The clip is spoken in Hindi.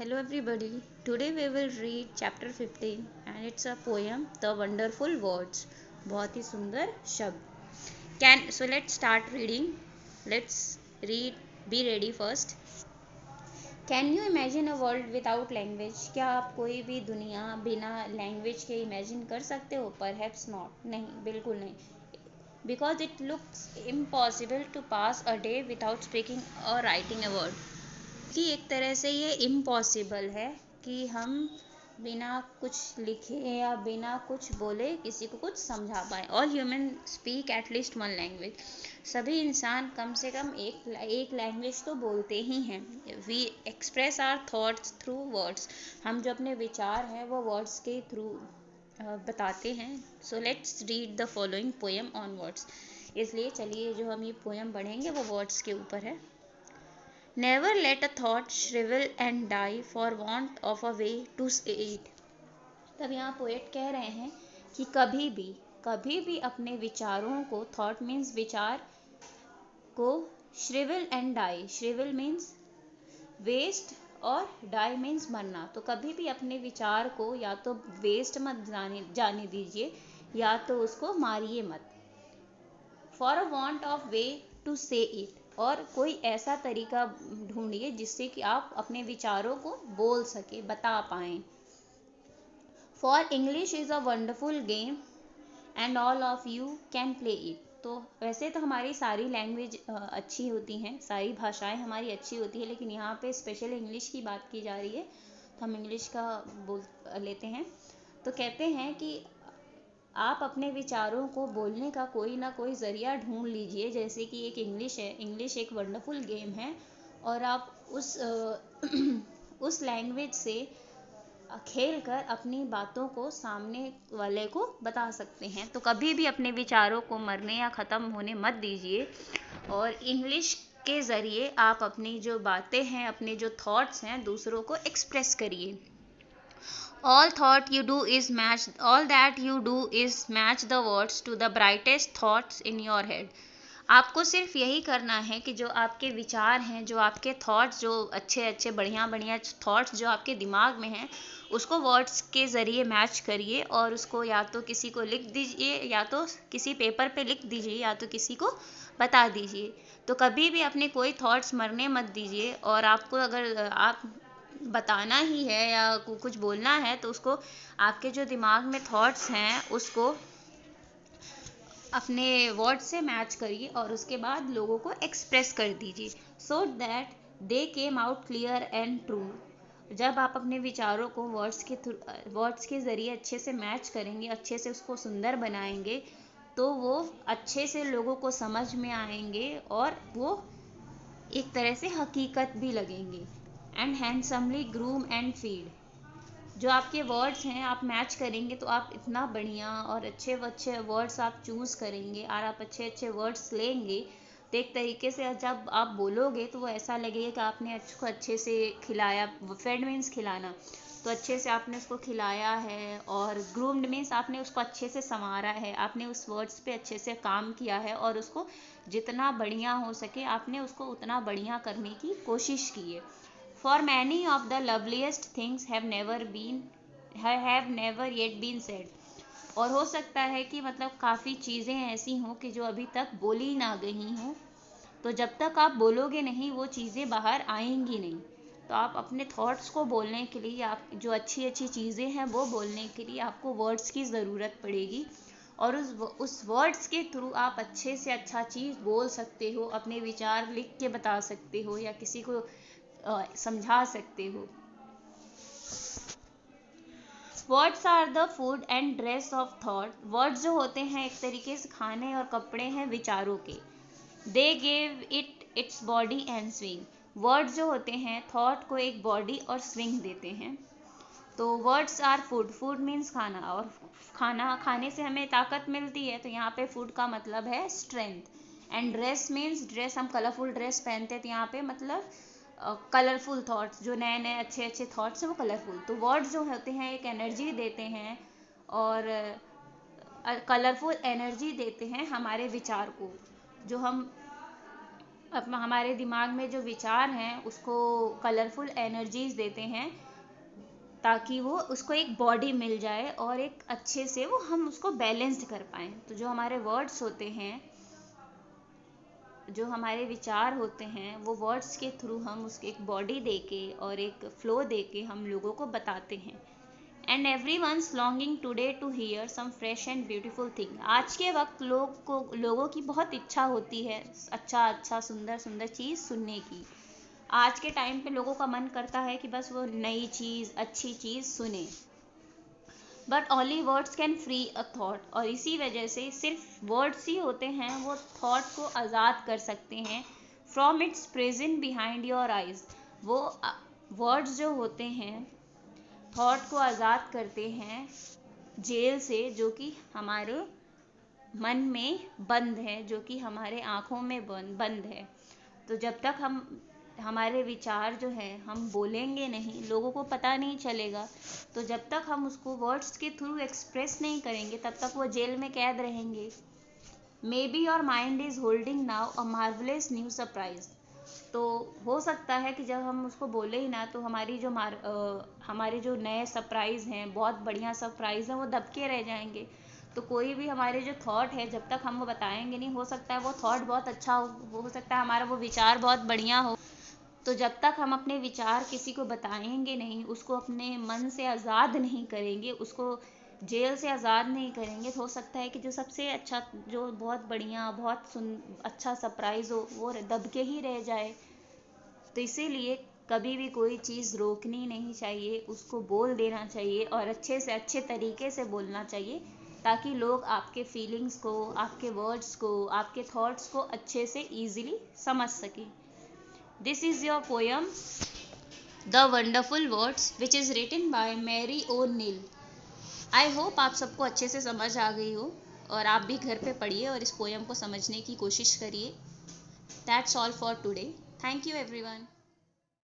Hello everybody. Today we will read chapter 15 and it's a poem The Wonderful Words. बहुत ही सुंदर शब्द. Let's start reading. Let's read. Be ready first. Can you imagine a world without language? क्या आप कोई भी दुनिया बिना लैंग्वेज के इमेजिन कर सकते हो? Perhaps not. नहीं, बिल्कुल नहीं. Because it looks impossible to pass a day without speaking or writing a word. कि एक तरह से ये इम्पॉसिबल है कि हम बिना कुछ लिखे या बिना कुछ बोले किसी को कुछ समझा पाए. All human speak at least one language. सभी इंसान कम से कम एक लैंग्वेज तो बोलते ही हैं. We express our thoughts through words. हम जो अपने विचार हैं वो वर्ड्स के थ्रू बताते हैं. So let's read the following poem on words. इसलिए चलिए जो हम ये पोएम पढ़ेंगे वो वर्ड्स के ऊपर है. Never let a thought shrivel and die for want of a way to say it. तब यहाँ पोएट कह रहे हैं कि कभी भी अपने विचारों को, थॉट मीन्स विचार को, shrivel and die. shrivel means waste और die मीन्स मरना. तो कभी भी अपने विचार को या तो वेस्ट मत जाने दीजिए या तो उसको मारिए मत. For a want of way to say it. और कोई ऐसा तरीका ढूंढिए जिससे कि आप अपने विचारों को बोल सके, बता पाएं. For English is a wonderful game and all of you can play it. तो वैसे तो हमारी सारी लैंग्वेज अच्छी होती हैं, सारी भाषाएं हमारी अच्छी होती है, लेकिन यहाँ पे स्पेशल इंग्लिश की बात की जा रही है तो हम इंग्लिश का बोल लेते हैं. तो कहते हैं कि आप अपने विचारों को बोलने का कोई ना कोई ज़रिया ढूंढ लीजिए. जैसे कि एक इंग्लिश है, इंग्लिश एक वंडरफुल गेम है और आप उस लैंग्वेज से खेल कर अपनी बातों को सामने वाले को बता सकते हैं. तो कभी भी अपने विचारों को मरने या ख़त्म होने मत दीजिए और इंग्लिश के ज़रिए आप अपनी जो बातें हैं, अपने जो थॉट्स हैं, दूसरों को एक्सप्रेस करिए. All that you do is match the words to the brightest thoughts in your head. आपको सिर्फ यही करना है कि जो आपके विचार हैं, जो आपके थॉट्स, जो अच्छे बढ़िया थॉट्स जो आपके दिमाग में हैं, उसको वर्ड्स के ज़रिए मैच करिए और उसको या तो किसी को लिख दीजिए, या तो किसी पेपर पे लिख दीजिए, या तो किसी को बता दीजिए. तो कभी भी अपने कोई थॉट्स मरने मत दीजिए. और आपको अगर आप बताना ही है या कुछ बोलना है तो उसको आपके जो दिमाग में थॉट्स हैं उसको अपने वर्ड से मैच करिए और उसके बाद लोगों को एक्सप्रेस कर दीजिए. So that they came out clear and true. जब आप अपने विचारों को वर्ड्स के ज़रिए अच्छे से मैच करेंगे, अच्छे से उसको सुंदर बनाएंगे, तो वो अच्छे से लोगों को समझ में आएंगे और वो एक तरह से हकीकत भी लगेंगे. And handsomely groom and feed. जो आपके वर्ड्स हैं आप मैच करेंगे तो आप इतना बढ़िया और अच्छे वर्ड्स आप चूज़ करेंगे और आप अच्छे वर्ड्स लेंगे तो एक तरीके से जब आप बोलोगे तो वो ऐसा लगेगा कि आपने उसको अच्छे से खिलाया. फेड मीन्स खिलाना, तो अच्छे से आपने उसको खिलाया है. और ग्रूम्ड मीन्स आपने उसको अच्छे से संवारा है, आपने उस वर्ड्स पे अच्छे से काम किया है और उसको जितना बढ़िया हो सके आपने उसको उतना बढ़िया करने की कोशिश की है. For many of the loveliest things have never yet been said. और हो सकता है कि मतलब काफ़ी चीज़ें ऐसी हों कि जो अभी तक बोली ना गई हों. तो जब तक आप बोलोगे नहीं वो चीज़ें बाहर आएंगी नहीं. तो आप अपने थॉट्स को बोलने के लिए, आप जो अच्छी चीज़ें हैं वो बोलने के लिए आपको वर्ड्स की ज़रूरत पड़ेगी. और उस वर्ड्स के थ्रू आप अच्छे से अच्छा चीज़ बोल सकते हो, अपने विचार लिख के बता सकते हो या किसी को समझा सकते हो. Words are the food and dress of thought. Words जो होते हैं एक तरीके से खाने और कपड़े हैं विचारों के. They gave it its body and swing. Words जो होते हैं थॉट को एक बॉडी और स्विंग देते हैं. तो words are food. Food means खाना, और खाने से हमें ताकत मिलती है, तो यहाँ पे फूड का मतलब है strength. And dress means dress, हम कलरफुल ड्रेस पहनते हैं तो यहाँ पे मतलब कलरफुल थॉट्स, जो नए अच्छे थॉट्स हैं वो कलरफुल. तो वर्ड्स जो होते हैं एक एनर्जी देते हैं और कलरफुल एनर्जी देते हैं हमारे विचार को. जो हम अब हमारे दिमाग में जो विचार हैं उसको कलरफुल एनर्जीज देते हैं, ताकि वो उसको एक बॉडी मिल जाए और एक अच्छे से वो हम उसको बैलेंस्ड कर पाएँ। तो जो हमारे वर्ड्स होते हैं, जो हमारे विचार होते हैं, वो वर्ड्स के थ्रू हम उसके एक बॉडी देके और एक फ्लो देके हम लोगों को बताते हैं। And everyone's longing today to hear some fresh and beautiful thing. आज के वक्त लोगों की बहुत इच्छा होती है अच्छा सुंदर सुंदर चीज़ सुनने की। आज के टाइम पे लोगों का मन करता है कि बस वो नई चीज़ अच्छी चीज़ सुने, but only words can free a thought. और इसी वजह से सिर्फ वर्ड्स ही होते हैं वो थॉट को आज़ाद कर सकते हैं from its present behind your eyes. वो वर्ड्स जो होते हैं थॉट को आज़ाद करते हैं जेल से, जो कि हमारे मन में बंद है, जो कि हमारे आँखों में बंद है। तो जब तक हम हमारे विचार जो है हम बोलेंगे नहीं, लोगों को पता नहीं चलेगा, तो जब तक हम उसको वर्ड्स के थ्रू एक्सप्रेस नहीं करेंगे तब तक वो जेल में कैद रहेंगे। May be your mind is holding now a marvellous new surprise. तो हो सकता है कि जब हम उसको बोले ही ना, तो हमारे जो नए सरप्राइज़ हैं, बहुत बढ़िया सरप्राइज़ हैं, वो दबके रह जाएंगे। तो कोई भी हमारे जो थॉट है जब तक हम वो बताएंगे नहीं, हो सकता है वो थॉट बहुत अच्छा हो सकता है हमारा वो विचार बहुत बढ़िया हो। तो जब तक हम अपने विचार किसी को बताएंगे नहीं, उसको अपने मन से आज़ाद नहीं करेंगे, उसको जेल से आज़ाद नहीं करेंगे, तो हो सकता है कि जो सबसे अच्छा, जो बहुत बढ़िया अच्छा सरप्राइज़ हो, वो दब के ही रह जाए। तो इसीलिए कभी भी कोई चीज़ रोकनी नहीं चाहिए, उसको बोल देना चाहिए और अच्छे से अच्छे तरीके से बोलना चाहिए, ताकि लोग आपके फीलिंग्स को, आपके वर्ड्स को, आपके थॉट्स को अच्छे से ईजिली समझ सकें। This is your poem the wonderful words which is written by Mary O'Neill. I hope आप सबको अच्छे से समझ आ गई हो, और आप भी घर पे पढ़िए और इस पोएम को समझने की कोशिश करिए। That's all for today. Thank you everyone.